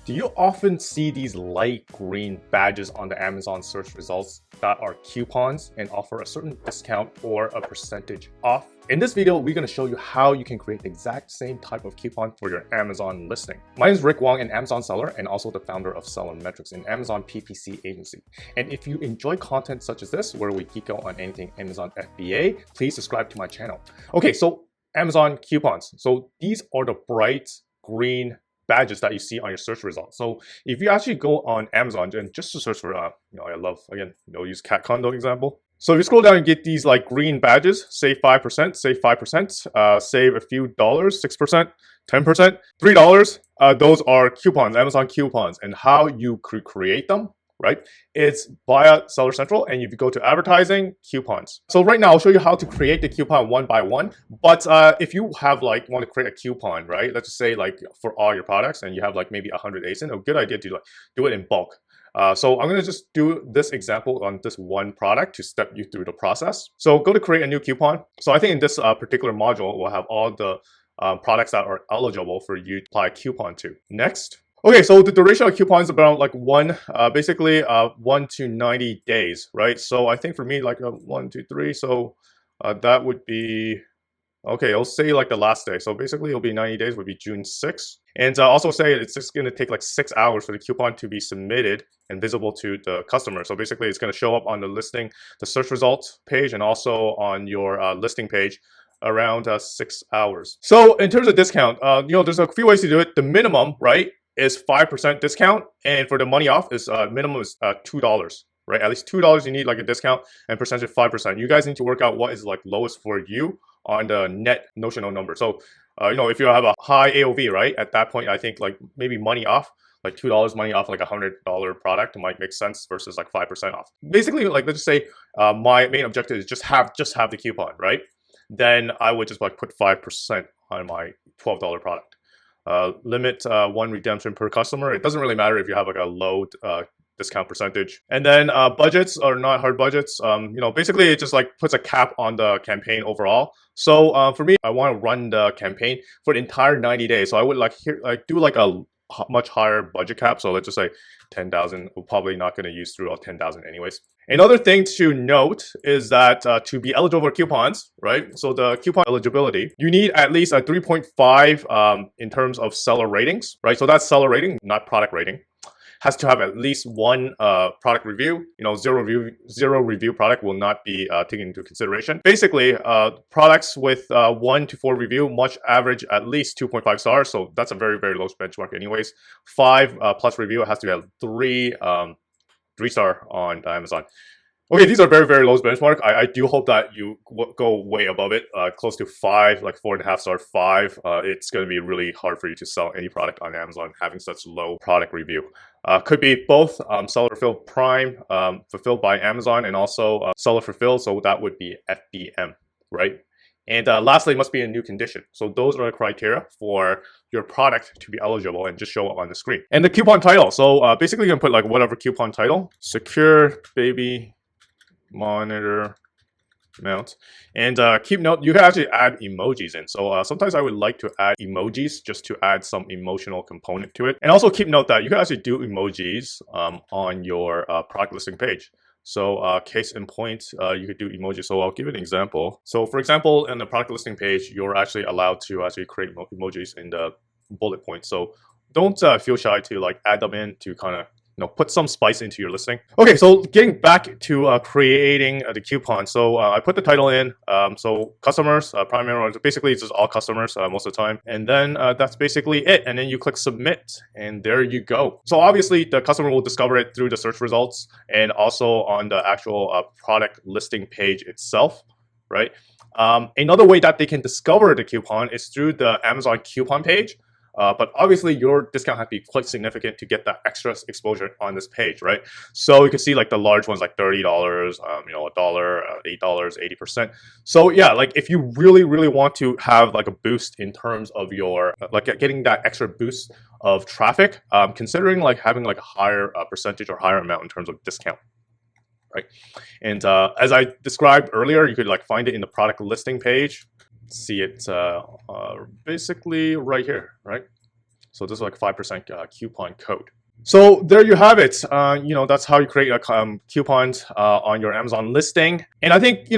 Do you often see these light green badges on the Amazon search results that are coupons and offer a certain discount or a percentage off? In this video, we're going to show you how you can create the exact same type of coupon for your Amazon listing. My name is Rick Wong, an Amazon seller and also the founder of SellerMetrics, an Amazon PPC agency. And if you enjoy content such as this, where we geek out on anything Amazon FBA, please subscribe to my channel. Okay, so Amazon coupons. So these are the bright green badges that you see on your search results. So if you actually go on Amazon and just to search for, I love, again, use cat condo example. So if you scroll down and get these like green badges, save 5%, save 5%, save a few dollars, 6%, 10%, $3, those are coupons, Amazon coupons, and how you create them, right? It's via Seller Central, and if you go to advertising, coupons. So right now I'll show you how to create the coupon one by one. But if you have want to create a coupon, right? Let's just say for all your products, and you have maybe 100 ASIN, a good idea to do it in bulk. So I'm going to just do this example on this one product to step you through the process. So go to create a new coupon. So I think in this particular module, we'll have all the products that are eligible for you to apply a coupon to. Next. Okay, so the duration of coupons is about basically 1 to 90 days, right? So I think for me, 1, 2, 3. So that would be, okay, I'll say the last day. So basically it'll be 90 days, would be June 6th. And also say it's just going to take 6 hours for the coupon to be submitted and visible to the customer. So basically it's going to show up on the listing, the search results page, and also on your listing page around 6 hours. So in terms of discount, there's a few ways to do it. The minimum, right, is 5% discount, and for the money off is minimum is $2, right? At least $2 you need a discount, and percentage 5%. You guys need to work out what is lowest for you on the net notional number. So if you have a high AOV, right, at that point I think maybe money off, $2 money off $100 product might make sense versus 5% off. Basically, let's just say my main objective is just have the coupon, right? Then I would just put 5% on my $12 product. Limit one redemption per customer. It doesn't really matter if you have a low discount percentage. And then budgets are not hard budgets. Basically it just puts a cap on the campaign overall. So for me, I want to run the campaign for the entire 90 days. So I would do a much higher budget cap. So let's just say 10,000. We're probably not going to use through all 10,000 anyways. Another thing to note is that to be eligible for coupons, right? So the coupon eligibility, you need at least a 3.5 in terms of seller ratings, right? So that's seller rating, not product rating. Has to have at least one product review. Zero review product will not be taken into consideration. Basically, products with 1 to 4 review must average at least 2.5 stars. So that's a very, very low benchmark anyways. 5 plus review has to have 3-star on Amazon. Okay, these are very, very low benchmark. I do hope that you go way above it, close to 5, 4.5 star, 5. It's going to be really hard for you to sell any product on Amazon having such low product review. Could be both seller fulfilled prime, fulfilled by Amazon, and also seller fulfilled. So that would be FBM, right? And lastly, it must be a new condition. So those are the criteria for your product to be eligible and just show up on the screen. And the coupon title. So basically you can put whatever coupon title, secure baby monitor mount, and keep note, you can actually add emojis in. So sometimes I would like to add emojis just to add some emotional component to it. And also keep note that you can actually do emojis on your product listing page. So case in point, you could do emojis. So I'll give an example. So for example, in the product listing page, you're actually allowed to actually create emojis in the bullet points. So don't feel shy to add them in to kind of put some spice into your listing. Okay, so getting back to creating the coupon. So I put the title in. So customers, primary, basically it's just all customers most of the time. And then that's basically it. And then you click submit, and there you go. So obviously the customer will discover it through the search results and also on the actual product listing page itself, right? Another way that they can discover the coupon is through the Amazon coupon page. But obviously your discount has to be quite significant to get that extra exposure on this page, right? So you can see the large ones $30, $1, $8, 80%. So yeah, if you really, really want to have a boost in terms of your getting that extra boost of traffic, considering having a higher percentage or higher amount in terms of discount. Right, and as I described earlier, you could find it in the product listing page. See it basically right here, right? So this is like 5% coupon code. So there you have it. That's how you create coupons on your Amazon listing. And I think,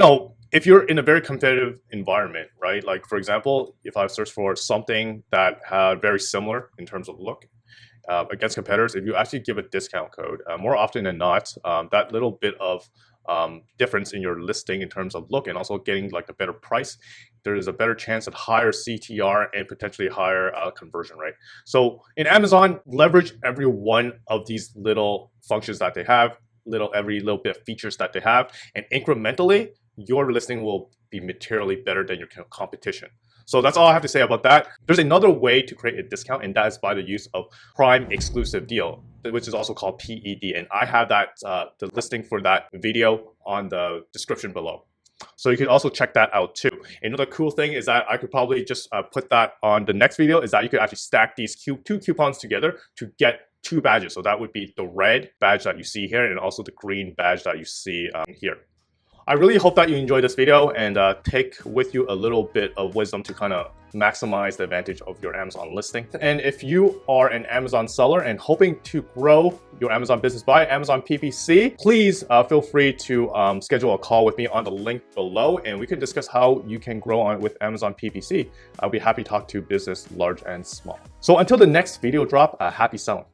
if you're in a very competitive environment, right? Like for example, if I search for something that very similar in terms of look against competitors, if you actually give a discount code, more often than not, that little bit of difference in your listing in terms of look and also getting like a better price, there is a better chance at higher CTR and potentially higher conversion rate. So in Amazon, leverage every one of these little functions that they have, every little bit of features that they have, and incrementally, your listing will be materially better than your competition. So that's all I have to say about that. There's another way to create a discount, and that is by the use of Prime Exclusive Deal, which is also called PED. And I have that the listing for that video on the description below. So you can also check that out too. Another cool thing is that I could probably just put that on the next video, is that you could actually stack these two coupons together to get 2 badges. So that would be the red badge that you see here and also the green badge that you see here. I really hope that you enjoyed this video and take with you a little bit of wisdom to kind of maximize the advantage of your Amazon listing. And if you are an Amazon seller and hoping to grow your Amazon business by Amazon PPC, please feel free to schedule a call with me on the link below, and we can discuss how you can grow on with Amazon PPC. I'll be happy to talk to business large and small. So until the next video drop, happy selling.